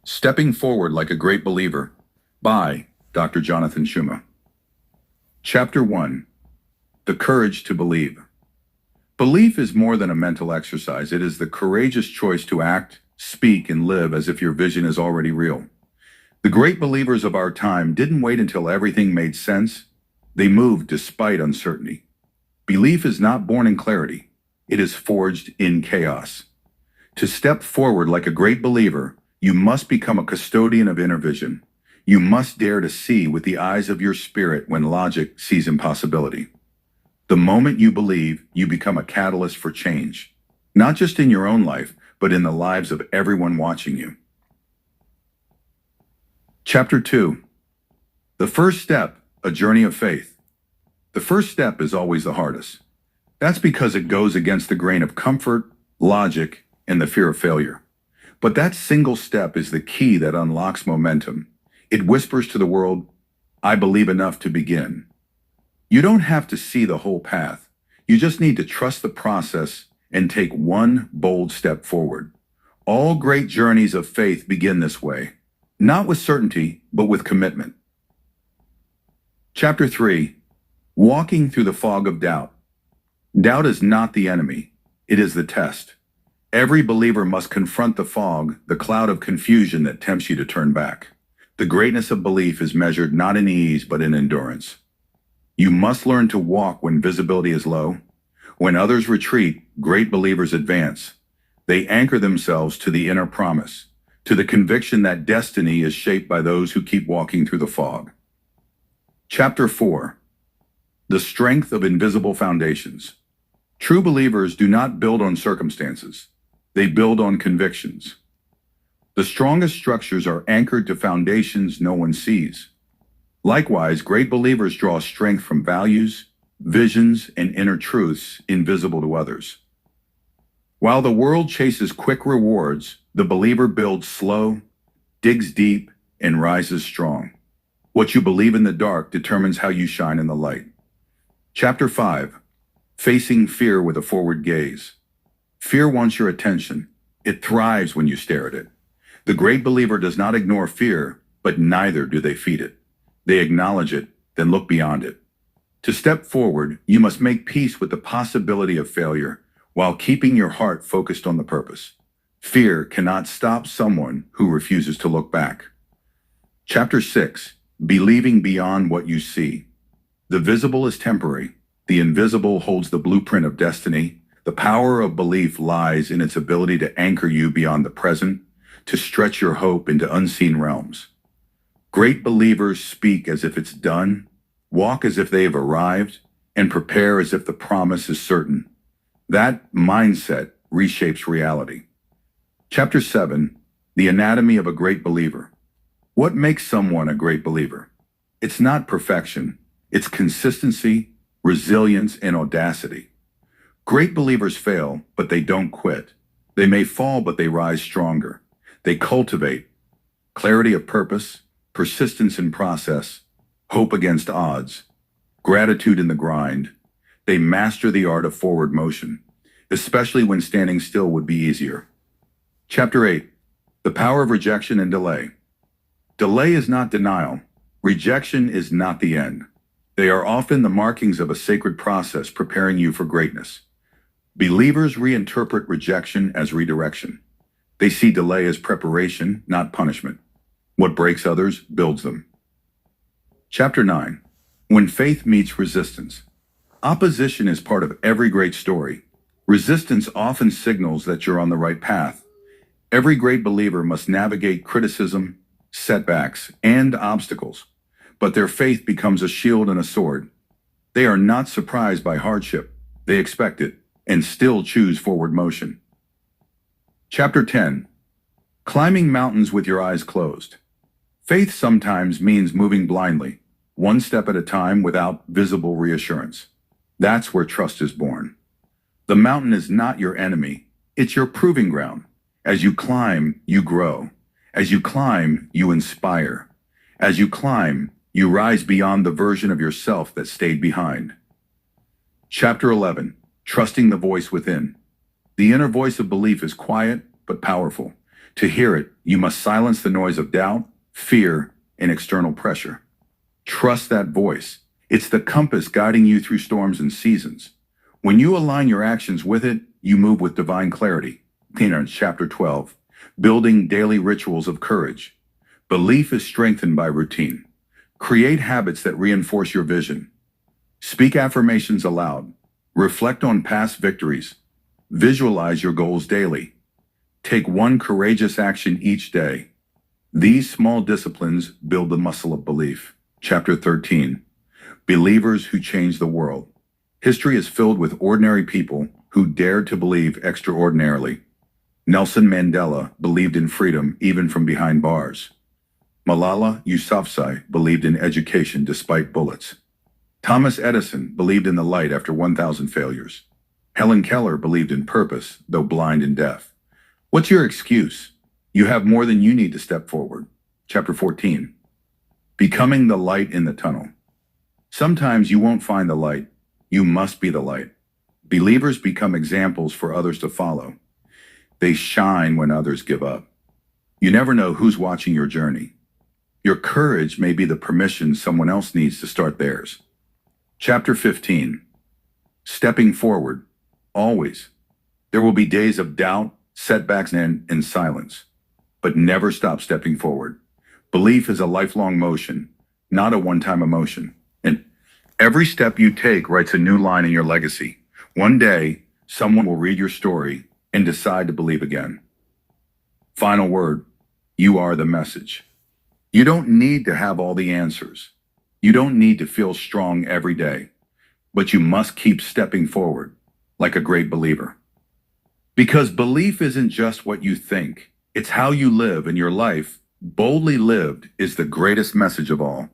Stepping Forward Like a Great Believer by Dr. Jonathan Schuma. Chapter 1. The Courage to Believe. Belief is more than a mental exercise. It is the courageous choice to act, speak, and live as if your vision is already real. The great believers of our time didn't wait until everything made sense. They moved despite uncertainty. Belief is not born in clarity. It is forged in chaos. To step forward like a great believer, you must become a custodian of inner vision. You must dare to see with the eyes of your spirit when logic sees impossibility. The moment you believe, you become a catalyst for change, not just in your own life, but in the lives of everyone watching you. Chapter 2. The first step, a journey of faith. The first step is always the hardest. That's because it goes against the grain of comfort, logic, and the fear of failure. But that single step is the key that unlocks momentum. It whispers to the world, I believe enough to begin. You don't have to see the whole path. You just need to trust the process and take one bold step forward. All great journeys of faith begin this way, not with certainty, but with commitment. Chapter 3. Walking through the fog of doubt. Doubt is not the enemy. It is the test. Every believer must confront the fog, the cloud of confusion that tempts you to turn back. The greatness of belief is measured not in ease, but in endurance. You must learn to walk when visibility is low. When others retreat, great believers advance. They anchor themselves to the inner promise, to the conviction that destiny is shaped by those who keep walking through the fog. Chapter 4. The Strength of Invisible Foundations. True believers do not build on circumstances. They build on convictions. The strongest structures are anchored to foundations no one sees. Likewise, great believers draw strength from values, visions, and inner truths invisible to others. While the world chases quick rewards, the believer builds slow, digs deep, and rises strong. What you believe in the dark determines how you shine in the light. Chapter 5. Facing fear with a forward gaze. Fear wants your attention. It thrives when you stare at it. The great believer does not ignore fear, but neither do they feed it. They acknowledge it, then look beyond it. To step forward, you must make peace with the possibility of failure while keeping your heart focused on the purpose. Fear cannot stop someone who refuses to look back. Chapter 6. Believing beyond what you see. The visible is temporary. The invisible holds the blueprint of destiny. The power of belief lies in its ability to anchor you beyond the present, to stretch your hope into unseen realms. Great believers speak as if it's done, walk as if they have arrived, and prepare as if the promise is certain. That mindset reshapes reality. Chapter 7. The Anatomy of a Great Believer. What makes someone a great believer? It's not perfection. It's consistency, resilience, and audacity. Great believers fail, but they don't quit. They may fall, but they rise stronger. They cultivate clarity of purpose, persistence in process, hope against odds, gratitude in the grind. They master the art of forward motion, especially when standing still would be easier. Chapter 8. The Power of Rejection and Delay. Delay is not denial. Rejection is not the end. They are often the markings of a sacred process preparing you for greatness. Believers reinterpret rejection as redirection. They see delay as preparation, not punishment. What breaks others builds them. Chapter 9. When faith meets resistance. Opposition is part of every great story. Resistance often signals that you're on the right path. Every great believer must navigate criticism, setbacks, and obstacles. But their faith becomes a shield and a sword. They are not surprised by hardship. They expect it and still choose forward motion. Chapter 10. Climbing mountains with your eyes closed. Faith sometimes means moving blindly, one step at a time without visible reassurance. That's where trust is born. The mountain is not your enemy. It's your proving ground. As you climb, you grow. As you climb, you inspire. As you climb, you rise beyond the version of yourself that stayed behind. Chapter 11. Trusting the voice within. The inner voice of belief is quiet but powerful. To hear it, you must silence the noise of doubt, fear, and external pressure. Trust that voice. It's the compass guiding you through storms and seasons. When you align your actions with it, you move with divine clarity. Peter, chapter 12. Building daily rituals of courage. Belief is strengthened by routine. Create habits that reinforce your vision. Speak affirmations aloud. Reflect on past victories. Visualize your goals daily. Take one courageous action each day. These small disciplines build the muscle of belief. Chapter 13. Believers who change the world. History is filled with ordinary people who dared to believe extraordinarily. Nelson Mandela believed in freedom even from behind bars. Malala Yousafzai believed in education despite bullets. Thomas Edison believed in the light after 1,000 failures. Helen Keller believed in purpose, though blind and deaf. What's your excuse? You have more than you need to step forward. Chapter 14. Becoming the light in the tunnel. Sometimes you won't find the light. You must be the light. Believers become examples for others to follow. They shine when others give up. You never know who's watching your journey. Your courage may be the permission someone else needs to start theirs. Chapter 15. Stepping forward. Always. There will be days of doubt, setbacks, and silence. But never stop stepping forward. Belief is a lifelong motion, not a one-time emotion. And every step you take writes a new line in your legacy. One day, someone will read your story and decide to believe again. Final word. You are the message. You don't need to have all the answers. You don't need to feel strong every day. But you must keep stepping forward like a great believer. Because belief isn't just what you think. It's how you live, and your life, boldly lived, is the greatest message of all.